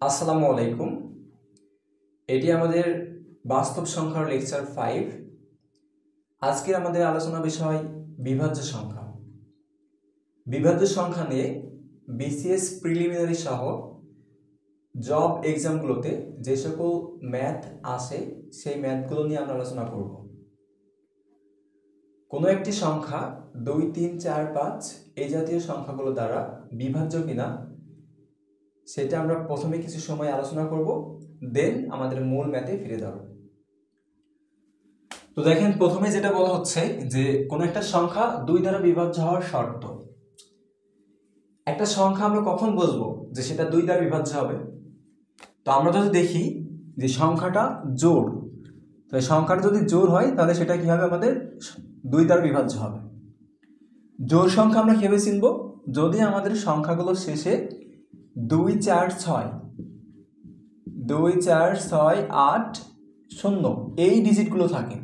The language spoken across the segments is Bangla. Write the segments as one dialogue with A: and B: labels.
A: আসসালামু আলাইকুম। এটি আমাদের বাস্তব সংখ্যার লেকচার 5। আজকের আমাদের আলোচনা বিষয় বিভাজ্য সংখ্যা। বিভাজ্য সংখ্যা নিয়ে বিসিএস প্রিলিমিনারি সহ জব এক্সামগুলোতে যে সকল ম্যাথ আসে সেই ম্যাথগুলো নিয়ে আমরা আলোচনা করব। কোনো একটি সংখ্যা 2, 3, 4, 5 এই জাতীয় সংখ্যাগুলো দ্বারা বিভাজ্য কিনা সেটা আমরা প্রথমে কিছু সময় আলোচনা করব, দেন আমাদের মূল ম্যাথে ফিরে যাব। তো দেখেন, প্রথমে যেটা বলা হচ্ছে যে কোনো একটা সংখ্যা 2 দ্বারা বিভাজ্য হওয়ার শর্ত। একটা সংখ্যা আমরা কখন বুঝবো যে সেটা 2 দ্বারা বিভাজ্য হবে? তো আমরা যদি দেখি যে সংখ্যাটা জোড়, তো সংখ্যাটা যদি জোড় হয় তাহলে সেটা কি হবে? আমাদের 2 দ্বারা বিভাজ্য হবে। জোড় সংখ্যা আমরা কিভাবে চিনব? যদি আমাদের সংখ্যাগুলো শেষে 2, 4, 6, 2, 4, 6, 8, 0 এই ডিজিটগুলো থাকে,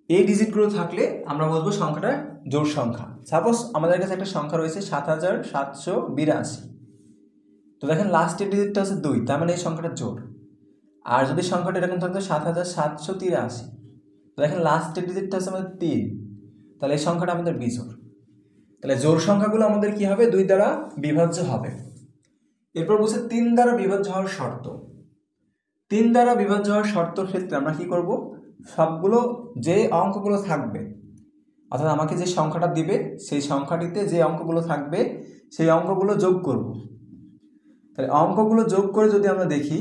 A: এই ডিজিটগুলো থাকলে আমরা বলবো সংখ্যাটা জোড় সংখ্যা। সাপোজ আমাদের কাছে একটা সংখ্যা রয়েছে 7782। তো দেখেন লাস্টের ডিজিটটা হচ্ছে 2, তার মানে এই সংখ্যাটা জোড়। আর যদি সংখ্যাটা এরকম থাকতো 7783, তো দেখেন লাস্টের ডিজিটটা হচ্ছে আমাদের 3, তাহলে এই সংখ্যাটা আমাদের বিজোড়। তাহলে জোড় সংখ্যাগুলো আমাদের কি হবে? 2 দ্বারা বিভাজ্য হবে। এরপর বলছে 3 দ্বারা বিভাজ্য হওয়ার শর্ত। 3 দ্বারা বিভাজ্য হওয়ার শর্তর ক্ষেত্রে আমরা কি করব? সবগুলো যে অঙ্কগুলো থাকবে, অর্থাৎ আমাকে যে সংখ্যাটা দিবে সেই সংখ্যাটিতে যে অঙ্কগুলো থাকবে সেই অঙ্কগুলো যোগ করব। তাহলে অঙ্কগুলো যোগ করে যদি আমরা দেখি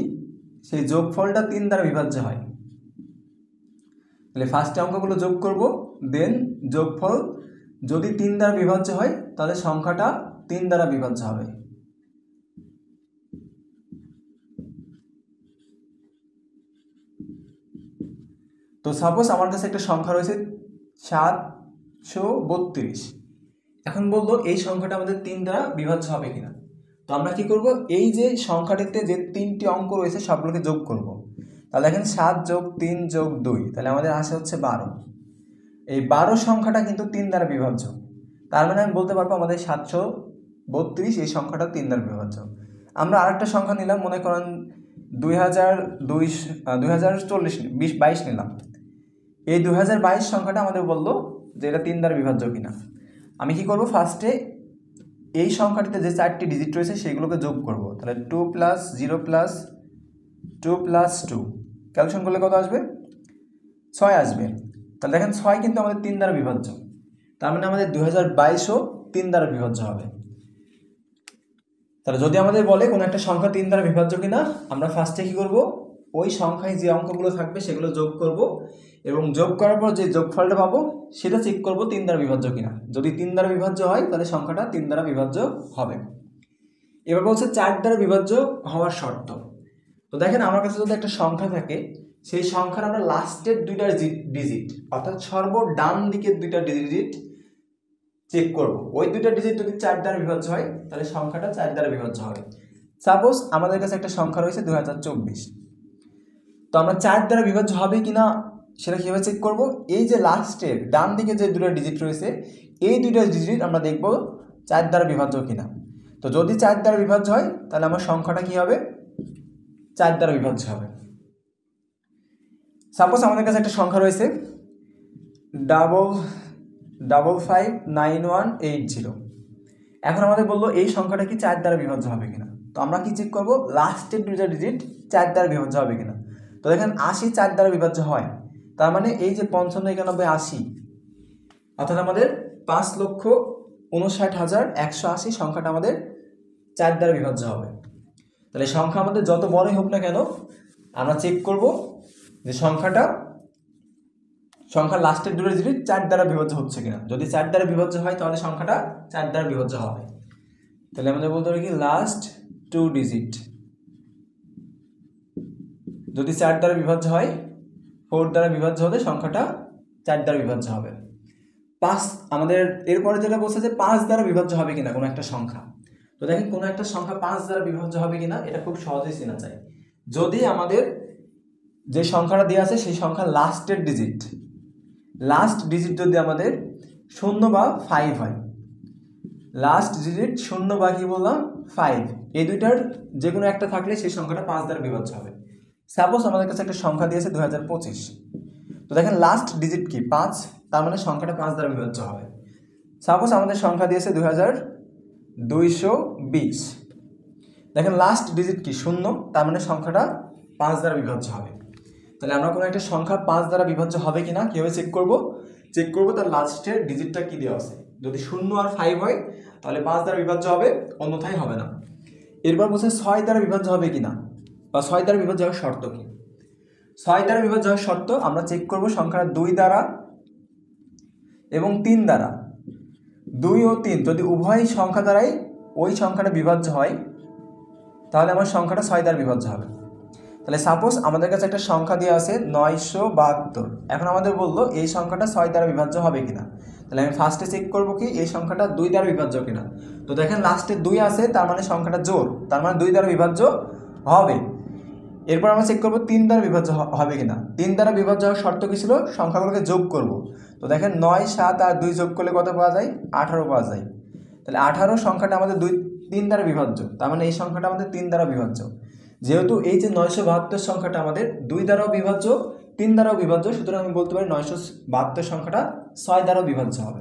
A: সেই যোগফলটা 3 দ্বারা বিভাজ্য হয়, তাহলে ফার্স্টে অঙ্কগুলো যোগ করব, দেন যোগফল যদি 3 দ্বারা বিভাজ্য হয় তাহলে সংখ্যাটা 3 দ্বারা বিভাজ্য হবে। তো সাপোজ আমার কাছে একটা সংখ্যা রয়েছে 732। এখন বললো এই সংখ্যাটা আমাদের 3 দ্বারা বিভাজ্য হবে কিনা। তো আমরা কি করব? এই যে সংখ্যাটিতে যে 3টি অঙ্ক রয়েছে সবগুলোকে যোগ করব। তাহলে দেখেন 7 যোগ 3 যোগ 2, তাহলে আমাদের আসে হচ্ছে 12। এই 12 সংখ্যাটা কিন্তু 3 দ্বারা বিভাজ্য। তার মানে আমি বলতে পারবো আমাদের 732 এই সংখ্যাটা 3 দ্বারা বিভাজ্য। আমরা আরেকটা সংখ্যা নিলাম, মনে করেন 2022 নিলাম। এই 2022 সংখ্যাটা আমাদের বললো যে এটা 3 দ্বারা বিভাজ্য কিনা। আমি কি করব? ফার্স্টে এই সংখ্যাটিতে যে 4টি ডিজিট রয়েছে সেগুলোকে যোগ করব। তাহলে 2 + 0 + 2 + 2 ক্যালকুলেশন করলে কত আসবে? 6 আসবে। তাহলে দেখেন 6 কিন্তু আমাদের 3 দ্বারা বিভাজ্য, তার মানে আমাদের 2022ও 3 দ্বারা বিভাজ্য হবে। তাহলে যদি আমাদের বলে কোনো একটা সংখ্যা 3 দ্বারা বিভাজ্য কিনা, আমরা ফার্স্টে কি করব? ওই সংখ্যায় যে অঙ্কগুলো থাকবে সেগুলো যোগ করব, এবং যোগ করার পর যে যোগফলটা পাবো সেটা চেক করব 3 দ্বারা বিভাজ্য কিনা। যদি 3 দ্বারা বিভাজ্য হয় তাহলে সংখ্যাটা 3 দ্বারা বিভাজ্য হবে। এবার বলছে 4 দ্বারা বিভাজ্য হওয়ার শর্ত। তো দেখেন আমার কাছে যদি একটা সংখ্যা থাকে, সেই সংখ্যার আমরা লাস্টের 2টা ডিজিট, অর্থাৎ সর্বডান দিকের 2টা ডিজিট চেক করব। ওই 2টা ডিজিট যদি 4 দ্বারা বিভাজ্য হয় তাহলে সংখ্যাটা 4 দ্বারা বিভাজ্য হবে। সাপোজ আমাদের কাছে একটা সংখ্যা রয়েছে 2024। তো আমরা 4 দ্বারা বিভাজ্য হবে কিনা সেটা কীভাবে চেক করব? এই যে লাস্টের ডান দিকে যে 2টা ডিজিট রয়েছে এই 2টা ডিজিট আমরা দেখব 4 দ্বারা বিভাজ্য কিনা। তো যদি 4 দ্বারা বিভাজ্য হয় তাহলে আমার সংখ্যাটা কি হবে? 4 দ্বারা বিভাজ্য হবে। সাপোজ আমাদের কাছে একটা সংখ্যা রয়েছে 559180। এখন আমাদের বললো এই সংখ্যাটা কি 4 দ্বারা বিভাজ্য হবে কিনা। তো আমরা কি চেক করব? লাস্টের 2টা ডিজিট 4 দ্বারা বিভাজ্য হবে কিনা। তো দেখেন 80 4 দ্বারা বিভাজ্য হয়, তার মানে এই যে 559180, অর্থাৎ আমাদের 5,59,180 সংখ্যাটা আমাদের 4 দ্বারা বিভাজ্য হবে। তাহলে সংখ্যা আমাদের যত বড়ই হোক না কেন আমরা চেক করব যে সংখ্যার লাস্টের 2টা ডিজিট 4 দ্বারা বিভাজ্য হচ্ছে কিনা। যদি 4 দ্বারা বিভাজ্য হয় তাহলে সংখ্যাটা 4 দ্বারা বিভাজ্য হবে। তাহলে আমাদের বলতে হবে কি লাস্ট 2 ডিজিট যদি 4 দ্বারা বিভাজ্য হয়, 4 দ্বারা বিভাজ্য হলে সংখ্যাটা 4 দ্বারা বিভাজ্য হবে। 5 আমাদের এরপরে যেটা বলছে যে 5 দ্বারা বিভাজ্য হবে কিনা কোনো একটা সংখ্যা। তো দেখেন কোনো একটা সংখ্যা 5 দ্বারা বিভাজ্য হবে কিনা এটা খুব সহজেই চেনা যায়। যদি আমাদের যে সংখ্যাটা দেওয়া আছে সেই সংখ্যার লাস্ট ডিজিট যদি আমাদের 0 বা 5 হয়, লাস্ট ডিজিট 0 বা কি বললাম 5, এই দুইটার যে কোনো একটা থাকলে সেই সংখ্যাটা 5 দ্বারা বিভাজ্য হবে। সাপোজ আমাদের কাছে একটা সংখ্যা দিয়েছে 2025, তো দেখেন লাস্ট ডিজিট কি 5, তার মানে সংখ্যাটা 5 দ্বারা বিভাজ্য হবে। সাপোজ আমাদের সংখ্যা দিয়েছে 2220, দেখেন লাস্ট ডিজিট কি 0, তার মানে সংখ্যাটা 5 দ্বারা বিভাজ্য হবে। তাহলে আমরা কোনো একটা সংখ্যা 5 দ্বারা বিভাজ্য হবে কিনা কীভাবে চেক করব তার লাস্টের ডিজিটটা কি দেওয়া আছে। যদি 0 আর 5 হয় তাহলে 5 দ্বারা বিভাজ্য হবে, অন্যথায় হবে না। এরপর বলছে 6 দ্বারা বিভাজ্য হবে কিনা, বা 6 দ্বারা বিভাজ্য হওয়ার শর্ত কি। 6 দ্বারা বিভাজ্য হওয়ার শর্ত আমরা চেক করব সংখ্যাটা 2 দ্বারা এবং 3 দ্বারা। 2 ও 3 যদি উভয় সংখ্যা দ্বারাই ওই সংখ্যাটা বিভাজ্য হয় তাহলে আমার সংখ্যাটা 6 দ্বারা বিভাজ্য হবে। তাহলে সাপোজ আমাদের কাছে একটা সংখ্যা দেওয়া আছে 972, এখন আমাদের বললো এই সংখ্যাটা 6 দ্বারা বিভাজ্য হবে কিনা। তাহলে আমি ফার্স্টে চেক করবো কি এই সংখ্যাটা 2 দ্বারা বিভাজ্য কিনা। তো দেখেন লাস্টে 2 আছে, তার মানে সংখ্যাটা জোড়, তার মানে 2 দ্বারা বিভাজ্য হবে। এরপর আমরা চেক করবো 3 দ্বারা বিভাজ্য হবে কিনা। 3 দ্বারা বিভাজ্য হওয়ার শর্ত কি ছিল, সংখ্যাগুলোকে যোগ করব। তো দেখেন 9, 7 আর 2 যোগ করলে কত পাওয়া যায়, 18 পাওয়া যায়। তাহলে 18 সংখ্যাটা আমাদের 3 দ্বারা বিভাজ্য, তার মানে এই সংখ্যাটা আমাদের 3 দ্বারা বিভাজ্য। যেহেতু এই যে 972 সংখ্যাটা আমাদের 2 দ্বারাও বিভাজ্য, 3 দ্বারাও বিভাজ্য, সুতরাং আমি বলতে পারি 972 সংখ্যাটা 6 দ্বারাও বিভাজ্য হবে।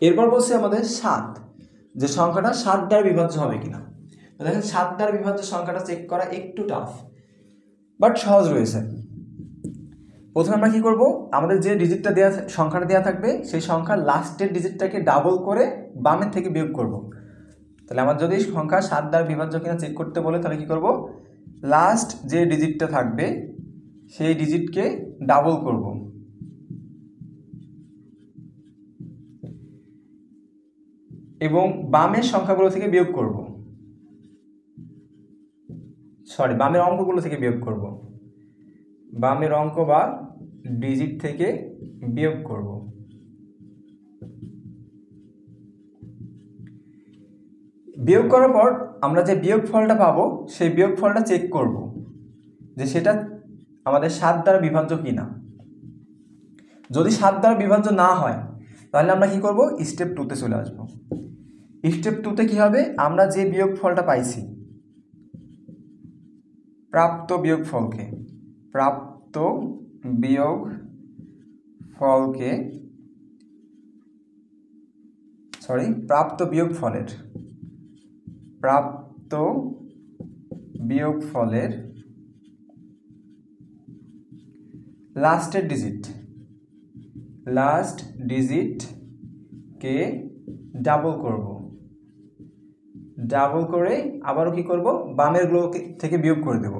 A: এরপর বলছি আমাদের 7, যে সংখ্যাটা 7 দ্বারা বিভাজ্য হবে কিনা। তো দেখেন 7 দ্বারা বিভাজ্য সংখ্যাটা চেক করা একটু টাফ, বাট সহজ রয়েছে। প্রথমে আমরা কি করব, আমাদের যে ডিজিটটা দেওয়া সংখ্যাটা দেওয়া থাকবে সেই সংখ্যার লাস্টের ডিজিটটাকে ডাবল করে বামের থেকে বিয়োগ করব। তাহলে আমার যদি সংখ্যা 7 দ্বারা বিভাজ্য কিনা চেক করতে বলে তাহলে কি করব, লাস্ট যে ডিজিটটা থাকবে সেই ডিজিটকে ডাবল করব, এবং বামের সংখ্যাগুলো থেকে বিয়োগ করব, বামের অঙ্কগুলো থেকে বিয়োগ করব, বামের অঙ্ক বা ডিজিট থেকে বিয়োগ করব। বিয়োগ করার পর আমরা যে বিয়োগফলটা পাবো সেই বিয়োগফলটা চেক করব যে সেটা আমাদের 7 দ্বারা বিভাজ্য কিনা। যদি 7 দ্বারা বিভাজ্য না হয় তাহলে আমরা কি করব, স্টেপ 2তে চলে আসব। স্টেপ 2তে কি হবে, আমরা যে বিয়োগফলটা পাইছি প্রাপ্ত বিয়োগফলকে প্রাপ্ত বিয়োগফলের লাস্ট ডিজিটকে ডাবল করব, ডাবল করে আবারও কি করব, বামের গুলো থেকে বিয়োগ করে দেব,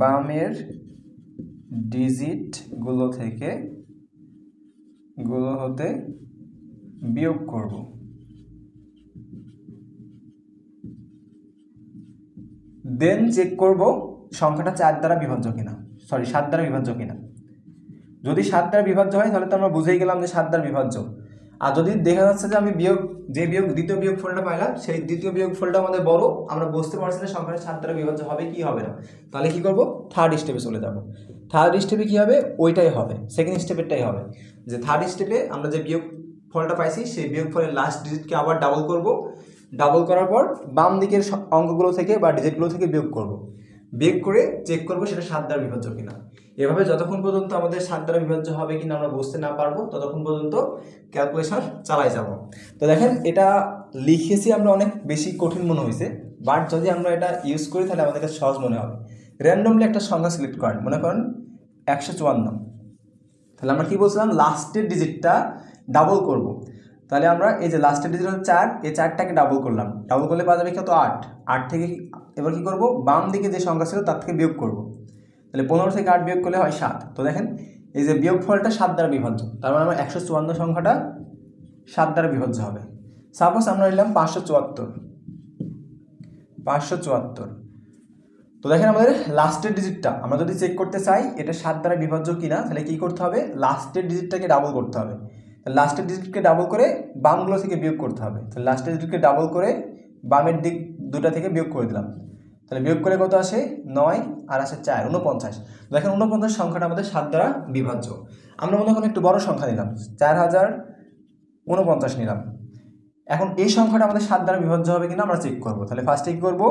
A: বামের ডিজিটগুলো হতে বিয়োগ করব। দেন চেক করব সংখ্যাটা 7 দ্বারা বিভাজ্য কিনা। যদি 7 দ্বারা বিভাজ্য হয় তাহলে তো আমরা বুঝেই গেলাম যে 7 দ্বারা বিভাজ্য। আর যদি দেখা যাচ্ছে যে আমি দ্বিতীয় বিয়োগফলটা পাইলাম সেই দ্বিতীয় বিয়োগফলটা আমাদের বড়, আমরা বুঝতে পারছি না সংখ্যাটা 7 দ্বারা বিভাজ্য হবে কি হবে না, তাহলে কি করব, থার্ড স্টেপে চলে যাব। থার্ড স্টেপে কি হবে, ওইটাই হবে, সেকেন্ড স্টেপেরটাই হবে। যে থার্ড স্টেপে আমরা যে বিয়োগফলটা পাইছি সেই বিয়োগফলের লাস্ট ডিজিটকে আবার ডাবল করব, ডাবল করার পর বাম দিকের অঙ্কগুলো থেকে বা ডিজিটগুলো থেকে বিয়োগ করব, বিয়োগ করে চেক করব সেটা 7 দ্বারা বিভাজ্য কিনা। এভাবে যতক্ষণ পর্যন্ত আমাদের 7 দ্বারা বিভাজ্য হবে কিনা আমরা বুঝতে না পারবো ততক্ষণ পর্যন্ত ক্যালকুলেশন চালাই যাব। তো দেখেন এটা লিখেছি আমরা অনেক বেশি কঠিন মনে হয়েছে, বাট যদি আমরা এটা ইউজ করি তাহলে আমাদের কাছে সহজ মনে হবে। র্যান্ডমলি একটা সংখ্যা সিলেক্ট করেন, মনে করেন 154, তাহলে আমরা কি বলছিলাম, লাস্টের ডিজিটটা ডাবল করব। তাহলে আমরা এই যে লাস্টের ডিজিট হচ্ছে 4, এই 4টাকে ডাবল করলাম, ডাবল করলে পাওয়া যাবে কত, 8 থেকে এবার কি করব, বাম দিকে যে সংখ্যা ছিল তার থেকে বিয়োগ করব। তাহলে 15 থেকে 8 বিয়োগ করলে হয় 7। তো দেখেন এই যে বিয়োগফলটা 7 দ্বারা বিভাজ্য, তার মানে আমার 154 সংখ্যাটা 7 দ্বারা বিভাজ্য হবে। সাপোজ আমরা নিলাম 574। তো দেখেন আমাদের লাস্টের ডিজিটটা আমরা যদি চেক করতে চাই এটা 7 দ্বারা বিভাজ্য কিনা, তাহলে কি করতে হবে, লাস্টের ডিজিটটাকে ডাবল করতে হবে। লাস্টের ডিজিটকে ডাবল করে বামগুলো থেকে বিয়োগ করতে হবে। তাহলে লাস্টের ডিজিটকে ডাবল করে বামের দিক দুটা থেকে বিয়োগ করে দিলাম, তাহলে বিয়োগ করে কত আসে, 9 আর আসে 4, 49। দেখেন 49 সংখ্যাটা আমাদের 7 দ্বারা বিভাজ্য। আমরা মনে করেন একটু বড় সংখ্যা নিলাম, 4049 নিলাম। এখন এই সংখ্যাটা আমাদের 7 দ্বারা বিভাজ্য হবে কিনা আমরা চেক করবো। তাহলে ফার্স্টে কী করবো,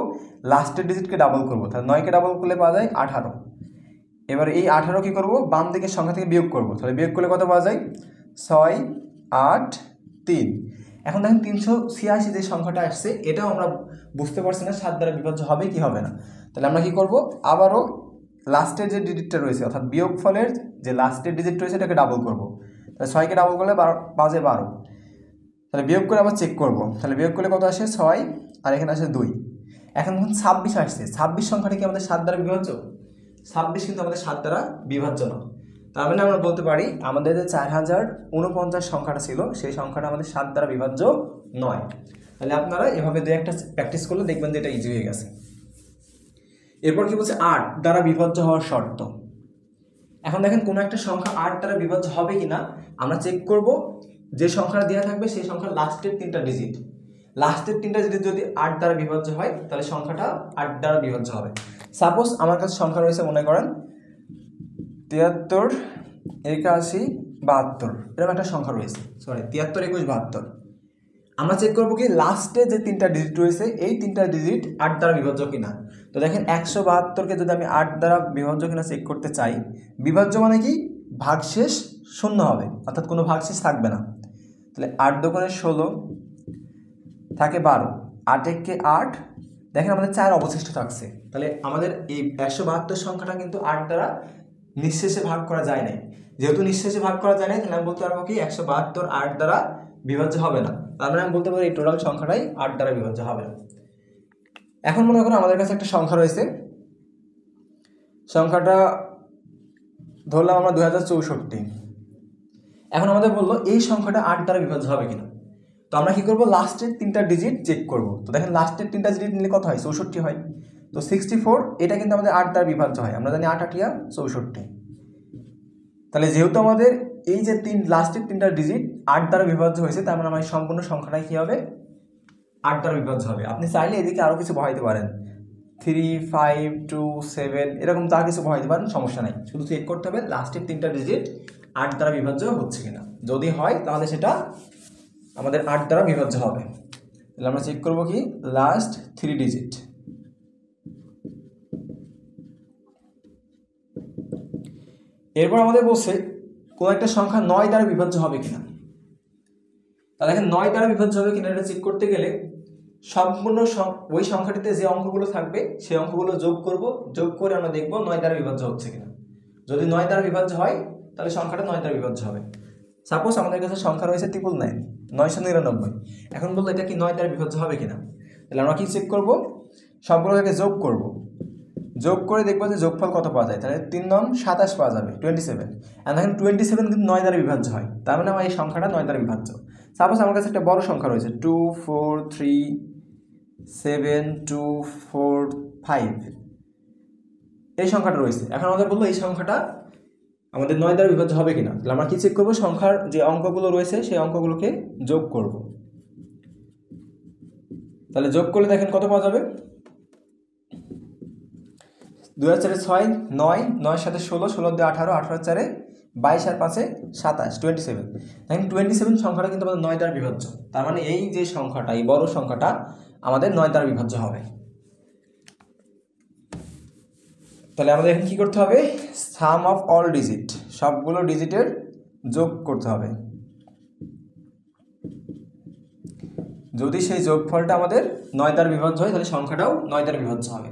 A: লাস্টের ডিজিটকে ডাবল করবো। তাহলে 9কে ডাবল করলে পাওয়া যায় 18। এবার এই 18 কী করবো, বাম দিকের সংখ্যা থেকে বিয়োগ করবো। তাহলে বিয়োগ করলে কত পাওয়া যায়, 6, 8, 3। এখন দেখেন 386 যে সংখ্যাটা আসছে এটাও আমরা বুঝতে পারছি না 7 দ্বারা বিভাজ্য হবে কি হবে না। তাহলে আমরা কী করবো, আবারও লাস্টের যে ডিজিটটা রয়েছে অর্থাৎ বিয়োগ ফলের যে লাস্টের ডিজিট রয়েছে এটাকে ডাবল করবো। তাহলে 6কে ডাবল করলে পাওয়া যায় 12। তাহলে বিয়োগ করে আবার চেক করবো। তাহলে বিয়োগ করলে কত আসে, 6, আর এখানে আসে 2। এখন 26 আসছে, 26 সংখ্যাটা কি আমাদের 7 দ্বারা বিভাজ্য? 26 কিন্তু আমাদের 7 দ্বারা বিভাজ্য না। তার মানে আমরা বলতে পারি আমাদের যে 4049 সংখ্যাটা ছিল সেই সংখ্যাটা আমাদের 7 দ্বারা বিভাজ্য নয়। তাহলে আপনারা এভাবে দু একটা প্র্যাকটিস করলে দেখবেন যে এটা ইজি হয়ে গেছে। এরপর কি বলছে, 8 দ্বারা বিভাজ্য হওয়ার শর্ত। এখন দেখেন কোনো একটা সংখ্যা 8 দ্বারা বিভাজ্য হবে কিনা আমরা চেক করব। যে সংখ্যাটা দেওয়া থাকবে সেই সংখ্যার লাস্টের 3টা ডিজিট, লাস্টের 3টা ডিজিট যদি 8 দ্বারা বিভাজ্য হয় তাহলে সংখ্যাটা 8 দ্বারা বিভাজ্য হবে। সাপোজ আমার কাছে সংখ্যা রয়েছে, মনে করেন 73, 81, 72, এরকম একটা সংখ্যা রয়েছে, 73, 21, 72। আমরা চেক করবো কি লাস্টে যে 3টা ডিজিট রয়েছে এই 3টা ডিজিট 8 দ্বারা বিভাজ্য কিনা। তো দেখেন 172কে যদি আমি 8 দ্বারা বিভাজ্য কিনা চেক করতে চাই, বিভাজ্য মানে কি ভাগশেষ শূন্য হবে, অর্থাৎ কোনো ভাগশেষ থাকবে না। তাহলে 8 দোকানে 16 থাকে 12, 8 একে 8, দেখেন আমাদের 4 অবশিষ্ট থাকছে। তাহলে আমাদের এই 172 সংখ্যাটা কিন্তু 8 দ্বারা নিঃশেষে ভাগ করা যায় নাই। যেহেতু নিঃশেষে ভাগ করা যায় নাই তাহলে আমি বলতে পারবো কি 172 8 দ্বারা বিভাজ্য হবে না। তার মানে আমি বলতে পারি এই টোটাল সংখ্যাটাই 8 দ্বারা বিভাজ্য হবে না। এখন মনে করো আমাদের কাছে একটা সংখ্যা রয়েছে, সংখ্যাটা ধরলাম আমরা 2064। এখন আমাদের বললো এই সংখ্যাটা 8 দ্বারা বিভাজ্য হবে কিনা। তো আমরা কি করব, লাস্টের 3টা ডিজিট চেক করব। তো দেখেন লাস্টের 3টা ডিজিট নিলে কত হয়, 64 হয়। তো 64 এটা কিন্তু আমাদের 8 দ্বারা বিভাজ্য হয়, আমরা জানি 8 8 64। তাহলে যেহেতু আমাদের এই যে লাস্টের 3টা ডিজিট 8 দ্বারা বিভাজ্য হয়েছে, তার মানে আমার সম্পূর্ণ সংখ্যাটাই কী হবে, 8 দ্বারা বিভাজ্য হবে। আপনি চাইলে এদিকে আরও কিছু বহাইতে পারেন, 3, 5, 2, 7 এরকম যা কিছু বহাইতে পারেন, সমস্যা নাই। শুধু চেক করতে হবে লাস্টের 3টা ডিজিট 8 দ্বারা বিভাজ্য হচ্ছে কিনা। যদি হয় তাহলে সেটা আমাদের 8 দ্বারা বিভাজ্য হবে। তাহলে আমরা চেক করবো কি লাস্ট 3 ডিজিট। এরপর আমাদের বলছে কোন একটা সংখ্যা 9 দ্বারা বিভাজ্য হবে কিনা। তাহলে দেখেন 9 দ্বারা বিভাজ্য হবে কিনা এটা চেক করতে গেলে সম্পূর্ণ ওই সংখ্যাটিতে যে অঙ্কগুলো থাকবে সেই অঙ্কগুলো যোগ করব, যোগ করে আমরা দেখব 9 দ্বারা বিভাজ্য হচ্ছে কিনা। যদি 9 দ্বারা বিভাজ্য হয় তাহলে সংখ্যাটা 9 দ্বারা বিভাজ্য হবে। সাপোজ আমাদের কাছে সংখ্যা রয়েছে 999, 999। এখন বললো এটা কি 9 দ্বারা বিভাজ্য হবে কিনা। তাহলে আমরা কি চেক করব, সবগুলোকে যোগ করব, যোগ করে দেখবো যে যোগফল কত পাওয়া যায়। তাহলে 3 9 27 পাওয়া যাবে, 27। আর দেখেন 27 কিন্তু 9 দ্বারা বিভাজ্য হয়, তার মানে আমার এই সংখ্যাটা 9 দ্বারা বিভাজ্য। সাপোজ আমার কাছে একটা বড় সংখ্যা রয়েছে 2 4 3 7 2 4 5, এই সংখ্যাটা রয়েছে। এখন আমাদের বললো এই সংখ্যাটা আমাদের 9 দ্বারা বিভাজ্য হবে কিনা। তাহলে আমরা কি চেক করবো, সংখ্যার যে অঙ্কগুলো রয়েছে সেই অঙ্কগুলোকে যোগ করব। তাহলে যোগ করলে দেখেন কত পাওয়া যাবে, 2 আর 4 6 9, 9 সাথে 16, 16 দিয়ে 18, 18 4 22 আর 5 27, 27। দেখেন 27 সংখ্যাটা কিন্তু আমাদের 9 দ্বারা বিভাজ্য। তার মানে এই যে সংখ্যাটা, এই বড় সংখ্যাটা আমাদের 9 দ্বারা বিভাজ্য হবে। তাহলে আমাদের এখন কি করতে হবে, সাম অফ অল ডিজিট, সবগুলো ডিজিটের যোগ করতে হবে। যদি সেই যোগফলটা আমাদের 9 দ্বারা বিভাজ্য হয় তাহলে সংখ্যাটাও 9 দ্বারা বিভাজ্য হবে।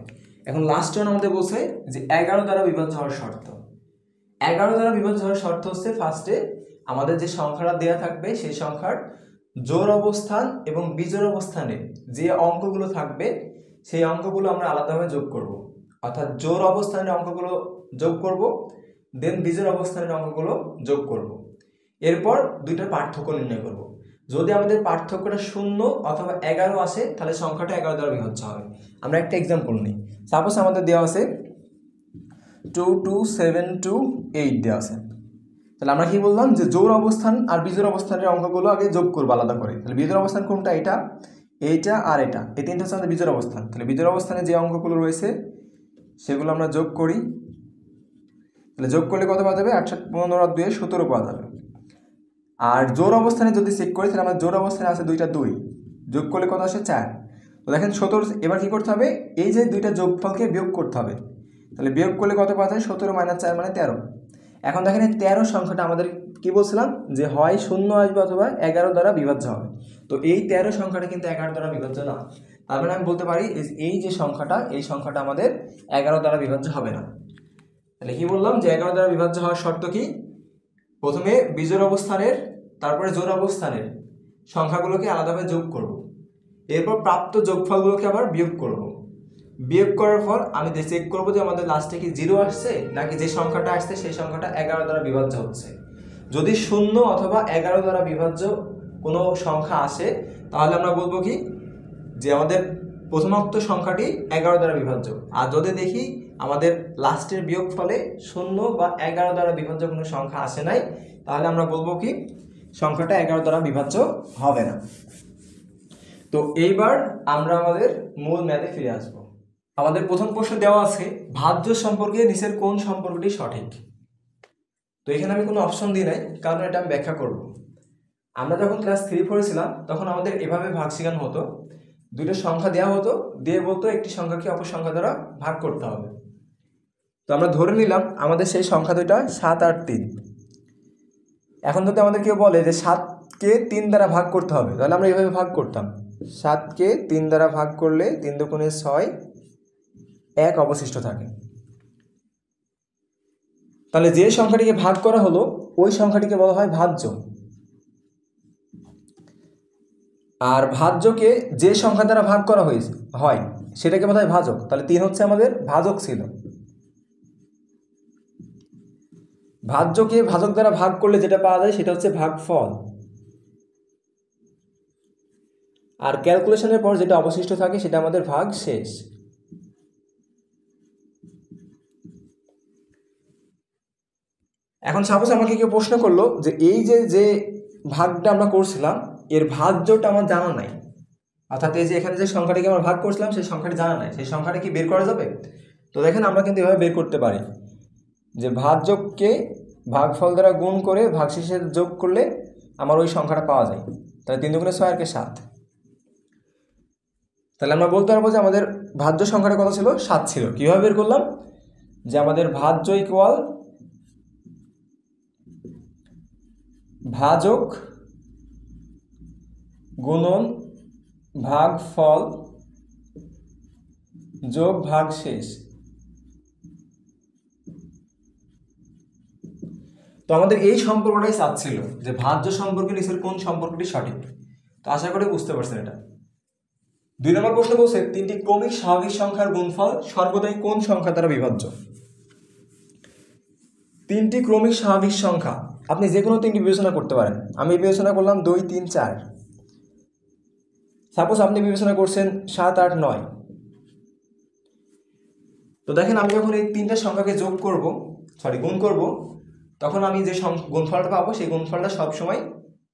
A: এখন লাস্ট ওয়ান আমাদের বলছে যে 11 দ্বারা বিভাজ্য হওয়ার শর্ত। 11 দ্বারা বিভাজ্য হওয়ার শর্ত হচ্ছে ফার্স্টে আমাদের যে সংখ্যাটা দেওয়া থাকবে সেই সংখ্যার জোড় অবস্থান এবং বিজোড় অবস্থানে যে অঙ্কগুলো থাকবে সেই অঙ্কগুলো আমরা আলাদাভাবে যোগ করব। অর্থাৎ জোড় অবস্থানের অঙ্কগুলো যোগ করব, দেন বিজোড় অবস্থানের অঙ্কগুলো যোগ করব। এরপর দুইটার পার্থক্য নির্ণয় করব। যদি আমাদের পার্থক্যটা 0 অথবা 11 আসে তাহলে সংখ্যাটা 11 দ্বারা বিভাজ্য হবে। আমরা একটা এক্সাম্পল নিই। সাপোজ আমাদের দেওয়া আছে 2 2 7 2 8 দেওয়া আছে। তাহলে আমরা কি বললাম যে জোড় অবস্থান আর বিজোড় অবস্থানের অঙ্কগুলো আগে যোগ করবো আলাদা করে। তাহলে বিজোড় অবস্থান কোনটা, এটা, এইটা আর এটা, এই তিনটা হচ্ছে আমাদের বিজোড় অবস্থান। তাহলে বিজোড় অবস্থানে যে অঙ্কগুলো রয়েছে সেগুলো আমরা যোগ করি। তাহলে যোগ করলে কত পাওয়া যাবে, 8 15 আর 2 17 পাওয়া যাবে। আর জোড় অবস্থানে যদি চেক করি তাহলে আমার জোড় অবস্থানে আছে দুইটা 2, যোগ করলে কত আসে 4। তো দেখেন 17, এবার কী করতে হবে, এই যে দুইটা যোগফলকে বিয়োগ করতে হবে। তাহলে বিয়োগ করলে কত পাওয়া যায়, 17 - 4 মানে 13। এখন দেখেন এই 13 সংখ্যাটা আমাদের কি বলছিলাম যে হয় 0 আসবে অথবা 11 দ্বারা বিভাজ্য হবে। তো এই 13 সংখ্যাটা কিন্তু 11 দ্বারা বিভাজ্য না। তার মানে আমি বলতে পারি এই যে সংখ্যাটা, এই সংখ্যাটা আমাদের 11 দ্বারা বিভাজ্য হবে না। তাহলে কি বললাম যে 11 দ্বারা বিভাজ্য হওয়ার শর্ত কি, প্রথমে বিজোড় অবস্থানের তারপরে জোড় অবস্থানের সংখ্যাগুলোকে আলাদাভাবে যোগ করব, এরপর প্রাপ্ত যোগফলগুলোকে আবার বিয়োগ করব। বিয়োগ করার পর আমি চেক করবো যে আমাদের লাস্টে কি 0 আসছে নাকি যে সংখ্যাটা আসছে সেই সংখ্যাটা 11 দ্বারা বিভাজ্য হচ্ছে। যদি 0 অথবা 11 দ্বারা বিভাজ্য কোনো সংখ্যা আসে তাহলে আমরা বলবো কি যে আমাদের প্রথমোক্ত সংখ্যাটি 11 দ্বারা বিভাজ্য। আর যদি দেখি আমাদের লাস্টের বিয়োগ ফলে 0 বা 11 দ্বারা বিভাজ্য কোনো সংখ্যা আসে নাই তাহলে আমরা বলবো কি সংখ্যাটা 11 দ্বারা বিভাজ্য হবে না। তো এইবার আমরা আমাদের মূল ম্যাথে ফিরে আসব। আমাদের প্রথম প্রশ্ন দেওয়া আছে ভাজ্য সম্পর্কে নিচের কোন সম্পর্কটি সঠিক। তো এখানে আমি কোনো অপশন দিই নাই, কারণ এটা আমি ব্যাখ্যা করব। আমরা যখন ক্লাস 3-4 ছিলাম তখন আমাদের এভাবে ভাগ শেখানো হতো, দুইটা সংখ্যা দেওয়া হতো, দিয়ে বলতো একটি সংখ্যাকে অপর সংখ্যা দ্বারা ভাগ করতে হবে। তো আমরা ধরে নিলাম আমাদের সেই সংখ্যা দুইটা 7 আর 3। এখন যদি আমাদের কেউ বলে যে 7কে 3 দ্বারা ভাগ করতে হবে, তাহলে আমরা এইভাবে ভাগ করতাম, 7কে 3 দ্বারা ভাগ করলে 3 দুগুণে 6, 1 অবশিষ্ট থাকে। তাহলে যে সংখ্যাটিকে ভাগ করা হলো ওই সংখ্যাটিকে বলা হয় ভাজ্য, আর ভাজ্যকে যে সংখ্যা দ্বারা ভাগ করা হয় সেটাকে বলা হয় ভাজক। তাহলে 3 হচ্ছে আমাদের ভাজক ছিল। ভাজ্যকে ভাজক দ্বারা ভাগ করলে যেটা পাওয়া যায় সেটা হচ্ছে ভাগফল, আর ক্যালকুলেশনের পর যেটা অবশিষ্ট থাকে সেটা আমাদের ভাগ শেষ। এখন সাপোজ আমাকে কেউ প্রশ্ন করলো যে এই যে ভাগটা আমরা করছিলাম এর ভাজ্যটা আমার জানা নাই, অর্থাৎ এই যে এখানে যে সংখ্যাটিকে আমরা ভাগ করছিলাম সেই সংখ্যাটি জানা নাই, সেই সংখ্যাটা কি বের করা যাবে? তো দেখেন আমরা কিন্তু এভাবে বের করতে পারি যে ভাজ্যকে ভাগফল দ্বারা গুণ করে ভাগশেষে যোগ করলে আমার ওই সংখ্যাটা পাওয়া যায়। তাহলে 3 দুগুণে 6 আর 7। তাহলে আমরা বলতে পারবো যে আমাদের ভাজ্য সংখ্যাটা কত ছিল, 7 ছিল। কীভাবে বের করলাম, যে আমাদের ভাজ্য ইকুয়াল ভাজক গুণন ভাগফল যোগ ভাগশেষ। তো আমাদের এই সম্পর্কটাই চাচ্ছিল যে ভাজ্য সম্পর্কে নিচের কোন সম্পর্কটি সঠিক। তো আশা করি বুঝতে পারছেন এটা। 2 নম্বর প্রশ্ন বলছে 3টি ক্রমিক স্বাভাবিক সংখ্যার গুণফল সর্বদাই কোন সংখ্যা দ্বারা বিভাজ্য। 3টি ক্রমিক স্বাভাবিক সংখ্যা আপনি যে কোনো 3টি বিবেচনা করতে পারেন। আমি বিবেচনা করলাম 2, 3, 4। সাপোজ আপনি বিবেচনা করছেন 7, 8, 9। তো দেখেন আমি যখন এই 3টা সংখ্যাকে গুণ করব তখন আমি যে গুণফলটা পাবো সেই গুণফলটা সবসময়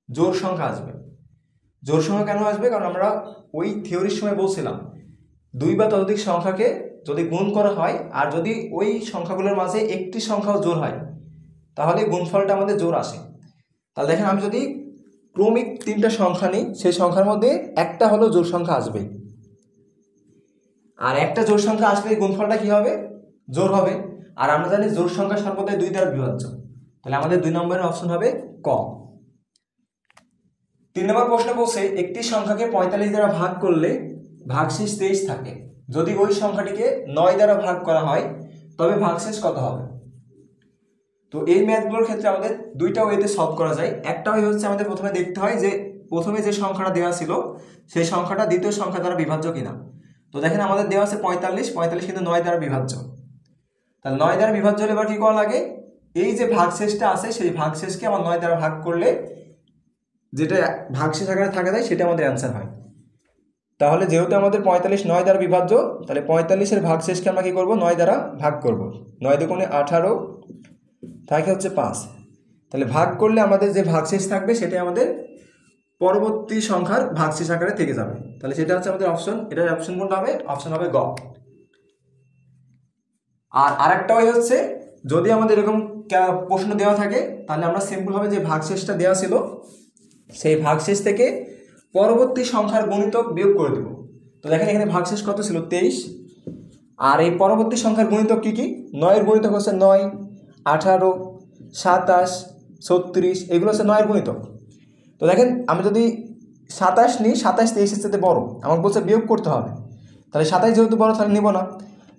A: জোড় সংখ্যা আসবে। জোড় সংখ্যা কেন আসবে? কারণ আমরা ওই থিওরির সময় বলছিলাম 2 বা ততোধিক সংখ্যাকে যদি গুণ করা হয় আর যদি ওই সংখ্যাগুলোর মাঝে একটি সংখ্যাও জোড় হয় তাহলে গুণফলটা আমাদের জোড় আসে। তাহলে দেখেন আমি যদি ক্রমিক 3টা সংখ্যা নিই সেই সংখ্যার মধ্যে একটা হলো জোড় সংখ্যা আসবে, আর একটা জোড় সংখ্যা আসলে গুণফলটা কি হবে, জোড় হবে। আর আমরা জানি জোড় সংখ্যা সর্বদাই 2 দ্বারা বিভাজ্য। তাহলে আমাদের 2 নম্বরের অপশন হবে ক। 3 নম্বর প্রশ্ন বলছে একটি সংখ্যাকে 45 দ্বারা ভাগ করলে ভাগশেষ 23 থাকে, যদি ওই সংখ্যাটিকে 9 দ্বারা ভাগ করা হয় তবে ভাগশেষ কত হবে। তো এই ম্যাথগুলোর ক্ষেত্রে আমাদের 2টা ওয়েতে সলভ করা যায়। একটা ওয়ে হচ্ছে আমাদের প্রথমে দেখতে হয় যে প্রথমে যে সংখ্যাটা দেওয়া ছিল সেই সংখ্যাটা দ্বিতীয় সংখ্যা দ্বারা বিভাজ্য কিনা। তো দেখেন আমাদের দেওয়া আছে 45 কিন্তু 9 দ্বারা বিভাজ্য। তাহলে 9 দ্বারা বিভাজ্য হলে এবার কি করা লাগে, এই যে ভাগশেষটা আছে সেই ভাগশেষকে আমার 9 দ্বারা ভাগ করলে যেটা ভাগশেষ আকারে থাকা যায় সেটা আমাদের অ্যান্সার হয়। তাহলে যেহেতু আমাদের 45 9 দ্বারা বিভাজ্য, তাহলে 45-এর ভাগশেষকে আমরা কি করব, 9 দ্বারা ভাগ করব। 9 দুগুণে 18 থাকে হচ্ছে 5। তাহলে ভাগ করলে আমাদের যে ভাগশেষ থাকবে সেটাই আমাদের পরবর্তী সংখ্যার ভাগশেষ আকারে থেকে যাবে। তাহলে সেটা হচ্ছে আমাদের অপশন। এটার অপশন কোনটা হবে, অপশন হবে গ। আর আরেকটা ওই হচ্ছে যদি আমাদের এরকম প্রশ্ন দেওয়া থাকে তাহলে আমরা সিম্পল হবে যে ভাগশেষটা দেওয়া ছিল সেই ভাগশেষ থেকে পরবর্তী সংখ্যার গুণিতক বিয়োগ করে দেব। তো দেখেন এখানে ভাগশেষ কত ছিল 23, আর এই পরবর্তী সংখ্যার গুণিতক কী কী? 9-এর গুণিতক হচ্ছে 9, 18, 27, 36, এগুলো হচ্ছে 9-এর গুণিতক। তো দেখেন আমি যদি 27 নিই, 27 23-এর সাথে বড়, আমাকে বলছে বিয়োগ করতে হবে। তাহলে 27 যেহেতু বড় তাহলে নিব না।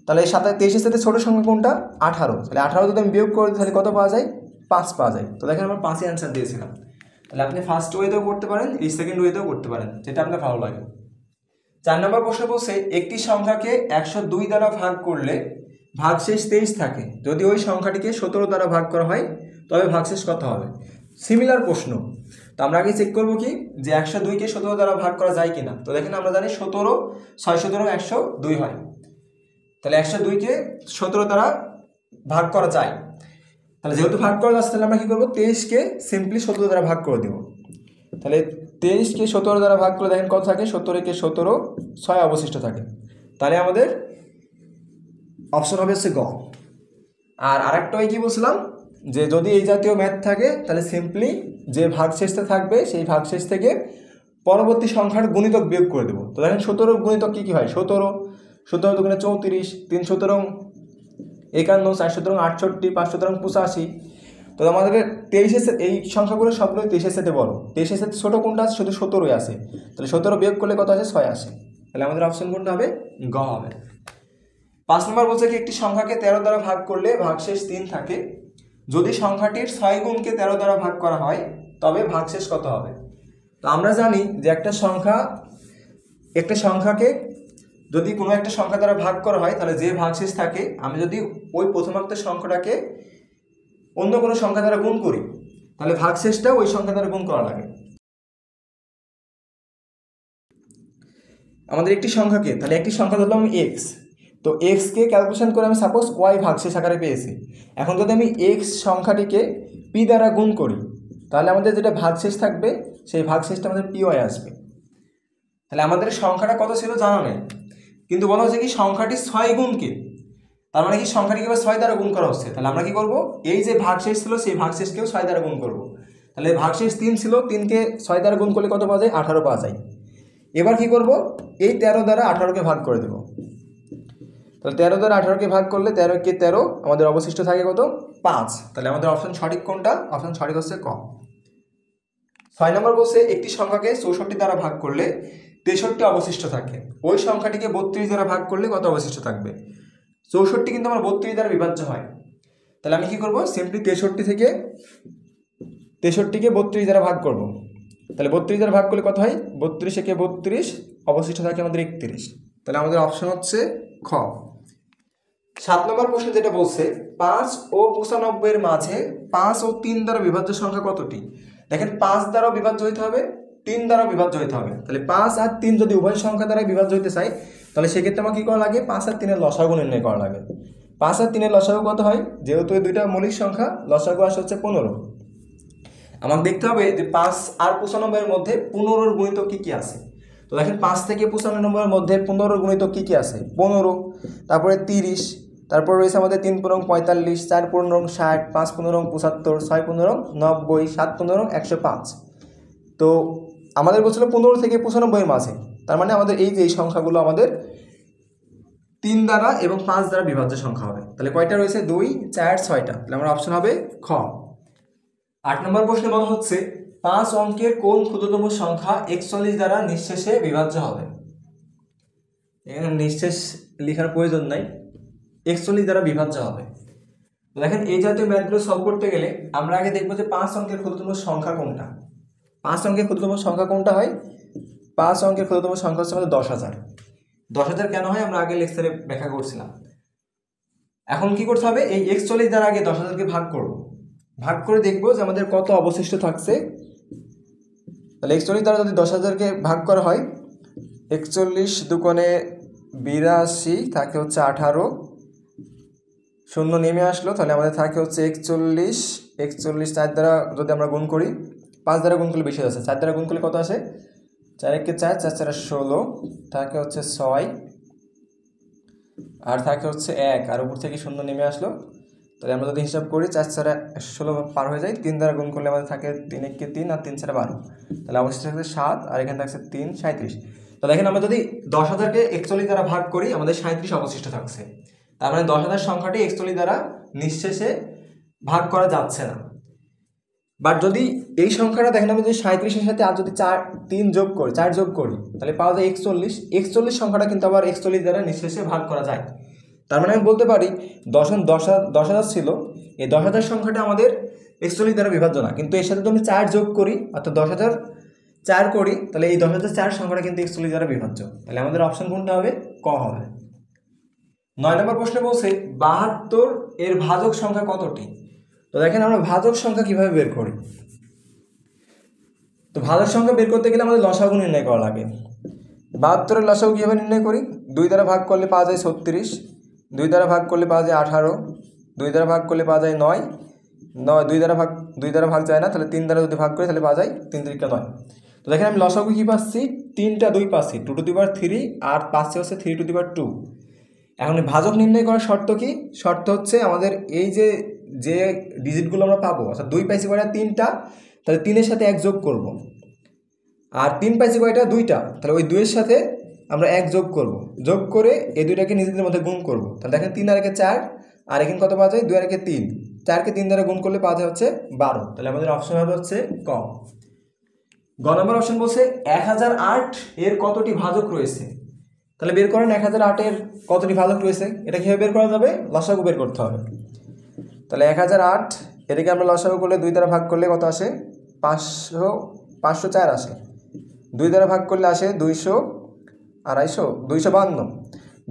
A: তাহলে 27 23-এর সাথে ছোটো সংখ্যা কোনটা? 18। তাহলে 18 যদি আমি বিয়োগ করে দিই তাহলে কত পাওয়া যায়? 5 পাওয়া যায়। তো দেখেন আমরা 5-ই অ্যান্সার দিয়েছিলাম। তাহলে আপনি ফার্স্ট ওয়েতেও করতে পারেন, এই সেকেন্ড ওয়েতেও করতে পারেন, যেটা আপনার ভালো লাগে। 4 নম্বর প্রশ্ন বলছে একটি সংখ্যাকে 102 দ্বারা ভাগ করলে ভাগশেষ 23 থাকে, যদি ওই সংখ্যাটিকে 17 দ্বারা ভাগ করা হয় তবে ভাগশেষ কত হবে? সিমিলার প্রশ্ন। তো আমরা আগে চেক করবো কি যে 102-কে 17 দ্বারা ভাগ করা যায় কিনা। তো দেখেন আমরা জানি 17, 6 17 102 হয়। তাহলে 102-কে 17 দ্বারা ভাগ করা যায়। তাহলে যেহেতু ভাগ করা যাচ্ছে তাহলে আমরা কী করবো? 23-কে সিম্পলি 17 দ্বারা ভাগ করে দেবো। তাহলে 23-কে 17 দ্বারা ভাগ করে দেখেন কত থাকে? 17-কে 17, 6 অবশিষ্ট থাকে। তাহলে আমাদের অপশন হবে হচ্ছে গ। আর আরেকটা ওই কী বলছিলাম যে যদি এই জাতীয় ম্যাথ থাকে তাহলে সিম্পলি যে ভাগশেষটা থাকবে সেই ভাগশেষ থেকে পরবর্তী সংখ্যার গুণিতক বিয়োগ করে দেবো। তো দেখেন 17 গুণিতক কী কী হয়? 17, 17 দুগুণে 34, 3 17 51, 4 17 68, 5 17 85। তো আমাদের 23-এর এই সংখ্যাগুলো সবগুলো 23-এর সাথে বড়, 23-এর সাথে ছোটো কোনটা আছে? শুধু 17-ই আছে। তাহলে 17 বিয়োগ করলে কত আছে? 6 আসে। তাহলে আমাদের অপশন কোনটা হবে? গ হবে। 5 নম্বর বলছে কি একটি সংখ্যাকে 13 দ্বারা ভাগ করলে ভাগশেষ 3 থাকে, যদি সংখ্যাটির 6 গুণকে 13 দ্বারা ভাগ করা হয় তবে ভাগশেষ কত হবে? তো আমরা জানি যে একটা সংখ্যাকে যদি কোনো একটা সংখ্যা দ্বারা ভাগ করা হয় তাহলে যে ভাগশেষ থাকে, আমি যদি ওই প্রথমার্ধের সংখ্যাটাকে অন্য কোনো সংখ্যা দ্বারা গুণ করি তাহলে ভাগশেষটা ওই সংখ্যা দ্বারা গুণ করা লাগে। আমাদের একটি সংখ্যাকে, তাহলে একটি সংখ্যা ধরলাম আমি এক্স, তো এক্সকে ক্যালকুলেশন করে আমি সাপোজ ওয়াই ভাগশেষ আকারে পেয়েছি। এখন যদি আমি এক্স সংখ্যাটিকে পি দ্বারা গুণ করি তাহলে আমাদের যেটা ভাগশেষ থাকবে সেই ভাগশেষটা আমাদের পি ওয়াই আসবে। তাহলে আমাদের সংখ্যাটা কত ছিল জানা নেই, কিন্তু বলা হচ্ছে কি সংখ্যাটি 6 গুণকে, তার মানে কি সংখ্যাটিকে এবার 6 দ্বারা গুণ করা হচ্ছে। তাহলে আমরা কি করব? এই যে ভাগশেষ ছিল সেই ভাগশেষকেও 6 দ্বারা গুণ করব। তাহলে ভাগশেষ 3 ছিল, 3-কে 6 দ্বারা গুণ করলে কত পাওয়া যায়? 18 পাওয়া যায়। এবার কি করব? এই 13 দ্বারা 18-কে ভাগ করে দেব। তাহলে 13 দ্বারা 18-কে ভাগ করলে 13-কে 13, আমাদের অবশিষ্ট থাকে কত? 5। তাহলে আমাদের অপশন সঠিক কোনটা? অপশন সঠিক হচ্ছে ক। 6 নম্বর বলছে একটি সংখ্যাকে 64 দ্বারা ভাগ করলে 63 অবশিষ্ট থাকে, ওই সংখ্যাটিকে 32 দ্বারা ভাগ করলে কত অবশিষ্ট থাকবে? 64 কিন্তু আমার 32 দ্বারা বিভাজ্য হয়। তাহলে আমি কি করব? সিম্পলি 63-কে 32 দ্বারা ভাগ করব। তাহলে 32 দ্বারা ভাগ করলে কত হয়? 32-একে 32, অবশিষ্ট থাকে আমাদের 31। তাহলে আমাদের অপশন হচ্ছে খ। 7 নম্বর প্রশ্ন যেটা বলছে 5 ও 95-এর মাঝে 5 ও 3 দ্বারা বিভাজ্য সংখ্যা কতটি? দেখেন 5 দ্বারাও বিভাজ্য হইতে হবে, 3 দ্বারাও বিভাজ্য হইতে হবে। তাহলে 5 আর 3 যদি উভয় সংখ্যা দ্বারা বিভাজ্য হইতে চাই তাহলে সেক্ষেত্রে আমার কী করা লাগে? 5 আর 3-এর লসাগু নির্ণয় করা লাগে। 5 আর 3-এর লসাগু কত হয়? যেহেতু এই দুইটা মৌলিক সংখ্যা, লসাগু আসে হচ্ছে 15। আমাকে দেখতে হবে যে 5 আর 95-এর মধ্যে 15-এর গুণিতক কী কী আছে। তো দেখেন 5 থেকে 95-এর মধ্যে 15-এর গুণিতক কী কী আছে? 15, তারপরে 30, তারপর রয়েছে আমাদের 3 15 45, 4 15 60, 5 15 75, 6 15 90, 7 15 105। তো আমাদের বলছিল 15 থেকে 95-এর মাঝে, তার মানে আমাদের এই যে এই সংখ্যাগুলো আমাদের 3 দ্বারা এবং 5 দ্বারা বিভাজ্য সংখ্যা হবে। তাহলে কয়টা রয়েছে? 2 4 6টা। তাহলে আমার অপশন হবে খ। 8 নম্বর প্রশ্নে বলা হচ্ছে 5 অঙ্কের কোন ক্ষুদ্রতম সংখ্যা 41 দ্বারা নিঃশেষে বিভাজ্য হবে? এখানে নিঃশেষ লেখার প্রয়োজন নাই, 41 দ্বারা বিভাজ্য হবে। তো দেখেন এই জাতীয় ম্যাথগুলো সলভ করতে গেলে আমরা আগে দেখবো যে 5 অঙ্কের ক্ষুদ্রতম সংখ্যা কোনটা। 5 অঙ্কের ক্ষুদ্রতম সংখ্যা কোনটা হয়? 5 অঙ্কের ক্ষুদ্রতম সংখ্যা হচ্ছে আমাদের 10,000। 10,000 কেন হয় আমরা আগে লেকচারে ব্যাখ্যা করছিলাম। এখন কি করতে হবে? এই 41 দ্বারা আগে 10,000-কে ভাগ করব, ভাগ করে দেখবো যে আমাদের কত অবশিষ্ট থাকছে। তাহলে 41 দ্বারা যদি 10,000-কে ভাগ করা হয়, 41 দুগুণে 82 থাকে হচ্ছে 18, শূন্য নেমে আসলো, তাহলে আমাদের থাকে হচ্ছে 41। 41 4 দ্বারা যদি আমরা গুণ করি, 5 দ্বারা গুণ করলে বেশি আছে, 4 দ্বারা গুণ করলে কত আসে? 4-একে 4, 4 4 16, থাকে হচ্ছে 6, আর থাকে হচ্ছে 1, আর উপর থেকে শূন্য নেমে আসলো। তো তাহলে আমরা যদি হিসাব করি 4 4 116 পার হয়ে যায়, 3 দ্বারা গুণ করলে আমাদের থাকে 3 1 কে 3 আর 3 4 12, তাহলে অবশ্যই থাকছে 7 আর এখানে থাকছে 3 37। তো দেখেন আমরা যদি 10,000কে 41 দ্বারা ভাগ করি আমাদের 37 অবশিষ্ট থাকছে। তার মানে 10,000 সংখ্যাটি 41 দ্বারা নিঃশেষে ভাগ করা যাচ্ছে না। বাট যদি এই সংখ্যাটা দেখেন আমি যদি 37-এর সাথে আর যদি 3 যোগ করি, 4 যোগ করি, তাহলে পাওয়া যায় 41। 41 সংখ্যাটা কিন্তু আবার 41 দ্বারা নিঃশেষে ভাগ করা যায়। তার মানে আমি বলতে পারি 10,000 ছিল, এই 10,000 সংখ্যাটা আমাদের 41 দ্বারা বিভাজ্য না, কিন্তু এর সাথে যদি আমি 4 যোগ করি অর্থাৎ 10,004 করি, তাহলে এই 10,004 সংখ্যাটা কিন্তু 41 দ্বারা বিভাজ্য। তাহলে আমাদের অপশন কোনটা হবে? ক হবে। 9 নম্বর প্রশ্নে বলছে 72 এর ভাজক সংখ্যা কতটি? তো দেখেন আমরা ভাজক সংখ্যা কিভাবে বের করি। তো ভাজক সংখ্যা বের করতে গেলে আমাদের লসাগু নির্ণয় করা লাগে। 72 এর লসাগু কিভাবে নির্ণয় করি? 2 দ্বারা ভাগ করলে পাওয়া যায় 36, 2 দ্বারা ভাগ করলে পাওয়া যায় 18, 2 দ্বারা ভাগ করলে পাওয়া যায় 9, 2 দ্বারা ভাগ যায় না, তাহলে 3 দ্বারা যদি ভাগ করি তাহলে পাওয়া যায় 3 3 9। তো দেখেন আমি লসাগু কি পাচ্ছি? 3টা 2 পাচ্ছি, 2 টু দি পাওয়ার 3 আর পাচ্ছি হচ্ছে 3 টু দি পাওয়ার 2। এখন ভাজক নির্ণয় করার শর্ত কি? শর্ত হচ্ছে আমাদের এই যে ডিজিটগুলো আমরা পাবো, অর্থাৎ 2 পাইছি কয়টা? 3টা, তাহলে 3-এর সাথে 1 যোগ করব। আর 3 পাইছি কয়টা? 2টা, তাহলে ওই 2-এর সাথে আমরা 1 যোগ করব, যোগ করে এই দুইটাকে নিজেদের মধ্যে গুণ করব। তাহলে দেখেন 3 আর 1 4, আর এখানে কত পাওয়া যায়? 2 আর 1 3, 4কে 3 দ্বারা গুণ করলে পাওয়া যায় হচ্ছে 12। তাহলে আমাদের অপশন হবে হচ্ছে ক। গ নম্বর অপশন বলছে 1008 এর কতটি ভাজক রয়েছে? তাহলে বের করেন 1008 এর কতটি ভাজক রয়েছে। এটা কীভাবে বের করা যাবে? লসাগু বের করতে হবে। তাহলে 1008 এদিকে আমরা লসাগু করলে 2 দ্বারা ভাগ করলে কত আসে? 504 আসে। 2 দ্বারা ভাগ করলে আসে 200, 250, 252।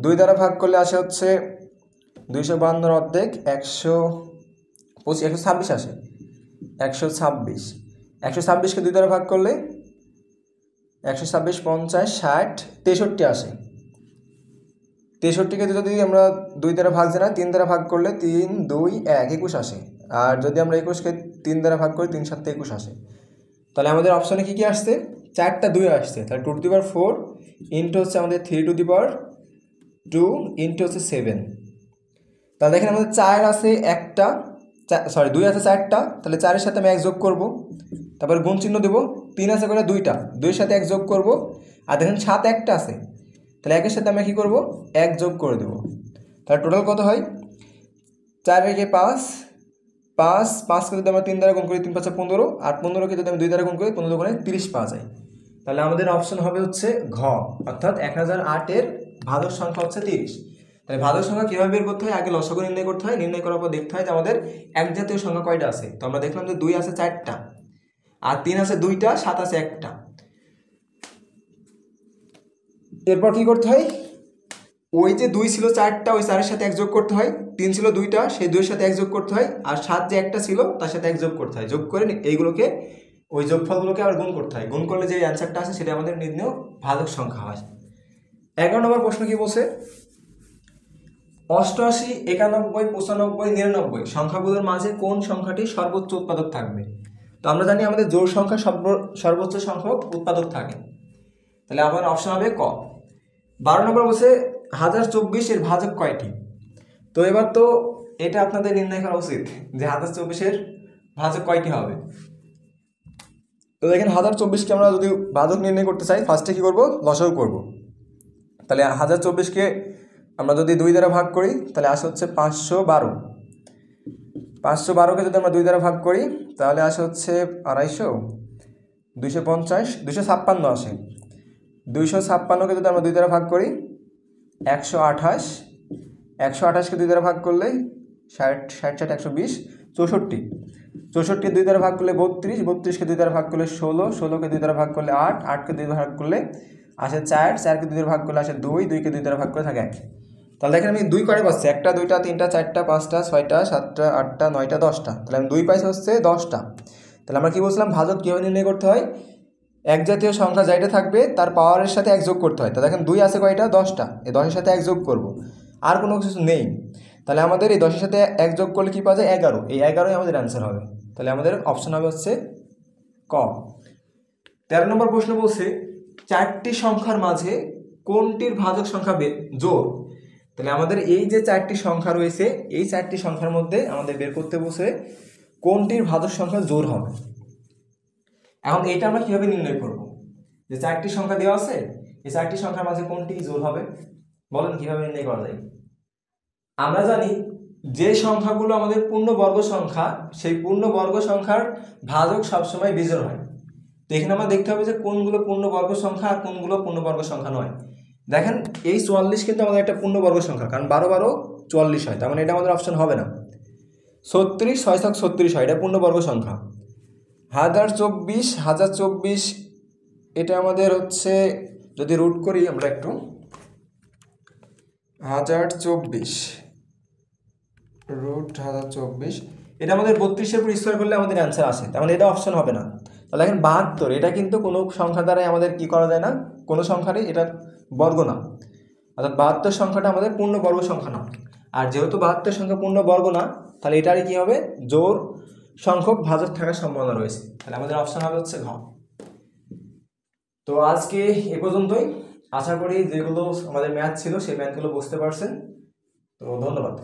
A: 2 দ্বারা ভাগ করলে আসে হচ্ছে 252 অর্ধেক 126 আসে, 126। 126কে 2 দ্বারা ভাগ করলে 126, 50, 60, 63 আসে। 63কে যদি আমরা 2 দ্বারা ভাগ জানাই, 3 দ্বারা ভাগ করলে 3 2 1 21 আসে। আর যদি আমরা 21কে 3 দ্বারা ভাগ করি 3 7 21 আসে। তাহলে আমাদের অপশনে কি কি আসছে? 4টা 2 আসছে, তাহলে 2 টু দি পাওয়ার 4 ইন্টু হচ্ছে আমাদের 3 টু দি পাওয়ার 2 ইন্টু হচ্ছে 7। তাহলে দেখেন আমাদের 4 আছে একটা, 2 আছে 4টা, তাহলে 4-এর সাথে আমি 1 যোগ করব, তারপর গুণ চিহ্ন দেবো। 3 আছে করে 2টা, 2-এর সাথে 1 যোগ করব। আর দেখেন 7 একটা আছে, তাহলে 1-এর সাথে আমি কী করবো? 1 যোগ করে দেবো। তাহলে টোটাল কত হয়? 4 রেখে 5, 5কে যদি আমরা 3 দ্বারা গুণ করি 3 5 15, আর 15কে যদি আমি 2 দ্বারা গুণ করি 15 গুণে 30 পাওয়া যায়। তাহলে আমাদের অপশন হবে হচ্ছে ঘ, অর্থাৎ 1008 এর ভাজক সংখ্যা হচ্ছে 30। তাহলে ভাজক সংখ্যা কীভাবে বের করতে হয়? আগে লসাগু নির্ণয় করতে হয়, নির্ণয় করার পর দেখতে হয় যে আমাদের এক জাতীয় সংখ্যা কয়টা আছে। তো আমরা দেখলাম যে 2 আছে 4টা, আর 3 আছে 2টা, 7 আছে একটা। এরপর কি করতে হয়? ওই যে 2 ছিল 4টা, ওই 4-এর সাথে 1 যোগ করতে হয়। 3 ছিল 2টা, সেই 2-এর সাথে 1 যোগ করতে হয়। আর 7 যে একটা ছিল তার সাথে 1 যোগ করতে হয়। যোগ করে এইগুলোকে, ওই যোগফলগুলোকে আবার গুণ করতে হয়। গুণ করলে যে অ্যান্সারটা আসে সেটা আমাদের নির্ণেয় ভাজক সংখ্যা হয়। 11 নম্বর প্রশ্ন কি বলছে? 88, 91, 95, 99 সংখ্যাগুলোর মাঝে কোন সংখ্যাটি সর্বোচ্চ উৎপাদক থাকবে? তো আমরা জানি আমাদের জোড় সংখ্যা সর্বোচ্চ সংখ্যক উৎপাদক থাকে। তাহলে আমার অপশন হবে ক। 12 নম্বর বলছে 1024 এর ভাজক কয়টি? তো এবার তো এটা আপনাদের নির্ণয় করা উচিত যে 1024 এর ভাজক কয়টি হবে। তো দেখেন 1024কে আমরা যদি ভাজক নির্ণয় করতে চাই, ফার্স্টে কী করবো? লসাগু করব। তাহলে 1024কে আমরা যদি 2 দ্বারা ভাগ করি তাহলে আসে হচ্ছে 512। 512কে যদি আমরা 2 দ্বারা ভাগ করি তাহলে আসে হচ্ছে 250, 250, 256 আসে। 256কে যদি আমরা 2 দ্বারা ভাগ করি 128, 128কে 2 দ্বারা ভাগ করলে 60, 60, 120, 64, 64কে 2 দ্বারা ভাগ করলে 32, 32কে 2 দ্বারা ভাগ করলে 16, 16কে 2 দ্বারা ভাগ করলে 8, 8কে 2 দ্বারা ভাগ করলে আসে 4, 4কে 2 দ্বারা ভাগ করলে আসে 2, 2কে 2 দ্বারা ভাগ করে থাকে 1। তাহলে দেখেন আমি 2 কয়টা পাচ্ছি? 1টা 2টা 3টা 4টা 5টা 6টা 7টা 8টা 9টা 10টা, তাহলে আমি 2 পাইছি হচ্ছে 10টা। তাহলে আমরা কি বলছিলাম? ভাজক কীভাবে নির্ণয় করতে হয়? এক জাতীয় সংখ্যা যেটা থাকবে তার পাওয়ারের সাথে 1 যোগ করতে হয়। তো দেখেন 2 আছে কয়টা? 10টা, এই 10-এর সাথে 1 যোগ করব, আর কোনো কিছু নেই। তাহলে আমাদের এই 10-এর সাথে 1 যোগ করলে কী পাওয়া যায়? 11। এই 11ই আমাদের অ্যান্সার হবে। তাহলে আমাদের অপশন হবে হচ্ছে ক। 13 নম্বর প্রশ্ন বলছে 4টি সংখ্যার মাঝে কোনটির ভাজক সংখ্যা জোড়? তাহলে আমাদের এই যে 4টি সংখ্যা রয়েছে, এই 4টি সংখ্যার মধ্যে আমাদের বের করতে বসে কোনটির ভাজক সংখ্যা জোড় হবে। এখন এইটা আমরা কিভাবে নির্ণয় করব? যে 4টি সংখ্যা দেওয়া আছে, এই 4টি সংখ্যার মাঝে কোনটি জোড় হবে, বলেন কিভাবে নির্ণয় করা যায়? আমরা জানি যে সংখ্যাগুলো আমাদের পূর্ণবর্গ সংখ্যা, সেই পূর্ণবর্গ সংখ্যার ভাজক সবসময় বিজোড় হয়। তো এখানে আমরা দেখতে হবে যে কোনগুলো পূর্ণবর্গ সংখ্যা আর কোনগুলো পূর্ণবর্গ সংখ্যা নয়। দেখেন এই 44 কিন্তু আমাদের একটা পূর্ণবর্গ সংখ্যা, কারণ 12 12 44 হয়, তার মানে এটা আমাদের অপশন হবে না। 36 6 6 36 হয়, এটা পূর্ণবর্গ সংখ্যা। 1024 এটা আমাদের হচ্ছে, যদি রুট করি আমরা একটু, 1024 রুট 1024 এটা আমাদের 32-এর উপর স্কোয়ার করলে আমাদের অ্যান্সার আসে, তার মানে এটা অপশন হবে না। তাহলে দেখেন 72 এটা কিন্তু কোনো সংখ্যা দ্বারাই আমাদের কি করা যায় না, কোনো সংখ্যারই এটা বর্গ না, অর্থাৎ 72 সংখ্যাটা আমাদের পূর্ণবর্গ সংখ্যা না। আর যেহেতু 72 সংখ্যা পূর্ণবর্গ না, তাহলে এটারই কি হবে, জোড় সংখ্যক ভাজক থাকার সম্ভাবনা রয়েছে। তাহলে আমাদের অপশন হবে হচ্ছে ঘ। তো আজকে এ পর্যন্তই। আশা করি যেগুলো আমাদের ম্যাথ ছিল সেই ম্যাথগুলো বুঝতে পারছেন। তো ধন্যবাদ।